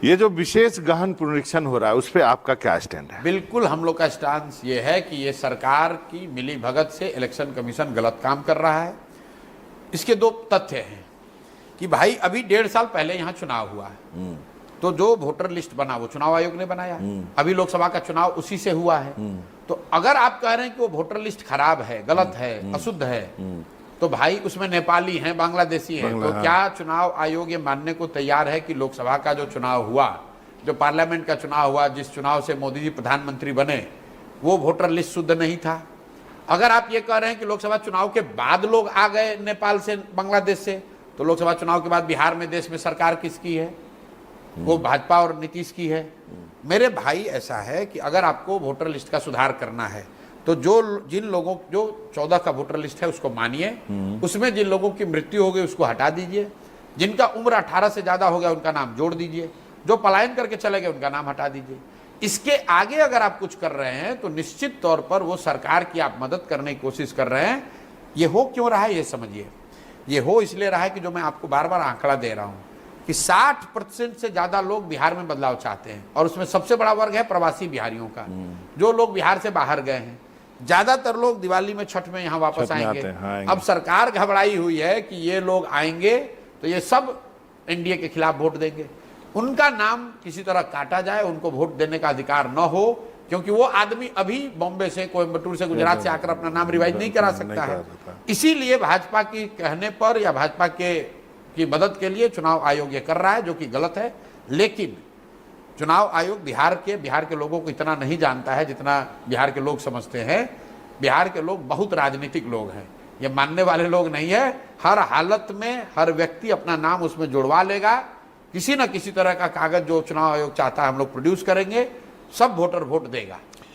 ये जो विशेष गहन पुनरीक्षण हो रहा है उस पर आपका क्या स्टैंड है? बिल्कुल हम लोग का स्टांस ये है कि ये सरकार की मिली भगत से इलेक्शन कमीशन गलत काम कर रहा है। इसके दो तथ्य हैं कि भाई अभी 1.5 साल पहले यहाँ चुनाव हुआ है, तो जो वोटर लिस्ट बना वो चुनाव आयोग ने बनाया। अभी लोकसभा का चुनाव उसी से हुआ है। तो अगर आप कह रहे हैं कि वो वोटर लिस्ट खराब है, गलत है, अशुद्ध है, तो भाई उसमें नेपाली हैं, बांग्लादेशी हैं, तो क्या चुनाव आयोग ये मानने को तैयार है कि लोकसभा का जो चुनाव हुआ, जो पार्लियामेंट का चुनाव हुआ, जिस चुनाव से मोदी जी प्रधानमंत्री बने, वो वोटर लिस्ट शुद्ध नहीं था? अगर आप ये कह रहे हैं कि लोकसभा चुनाव के बाद लोग आ गए नेपाल से, बांग्लादेश से, तो लोकसभा चुनाव के बाद बिहार में देश में सरकार किसकी है? वो भाजपा और नीतीश की है। मेरे भाई ऐसा है कि अगर आपको वोटर लिस्ट का सुधार करना है तो जिन लोगों जो 14 का वोटर लिस्ट है उसको मानिए, उसमें जिन लोगों की मृत्यु हो गई उसको हटा दीजिए, जिनका उम्र 18 से ज्यादा हो गया उनका नाम जोड़ दीजिए, जो पलायन करके चले गए उनका नाम हटा दीजिए। इसके आगे अगर आप कुछ कर रहे हैं तो निश्चित तौर पर वो सरकार की आप मदद करने की कोशिश कर रहे हैं। ये हो क्यों रहा है ये समझिए। ये हो इसलिए रहा है कि जो मैं आपको बार बार आंकड़ा दे रहा हूं कि 60% से ज्यादा लोग बिहार में बदलाव चाहते हैं, और उसमें सबसे बड़ा वर्ग है प्रवासी बिहारियों का, जो लोग बिहार से बाहर गए हैं। ज्यादातर लोग दिवाली में, छठ में यहाँ वापस आएंगे। अब सरकार घबराई हुई है कि ये लोग आएंगे तो ये सब एनडीए के खिलाफ वोट देंगे, उनका नाम किसी तरह काटा जाए, उनको वोट देने का अधिकार न हो, क्योंकि वो आदमी अभी बॉम्बे से, कोयम्बटूर से, गुजरात से आकर अपना नाम रिवाइज नहीं करा सकता है। इसीलिए भाजपा की कहने पर या भाजपा की मदद के लिए चुनाव आयोग ये कर रहा है, जो कि गलत है। लेकिन चुनाव आयोग बिहार के लोगों को इतना नहीं जानता है जितना बिहार के लोग समझते हैं। बिहार के लोग बहुत राजनीतिक लोग हैं, ये मानने वाले लोग नहीं है। हर हालत में हर व्यक्ति अपना नाम उसमें जुड़वा लेगा। किसी न किसी तरह का कागज जो चुनाव आयोग चाहता है हम लोग प्रोड्यूस करेंगे, सब वोटर वोट देगा।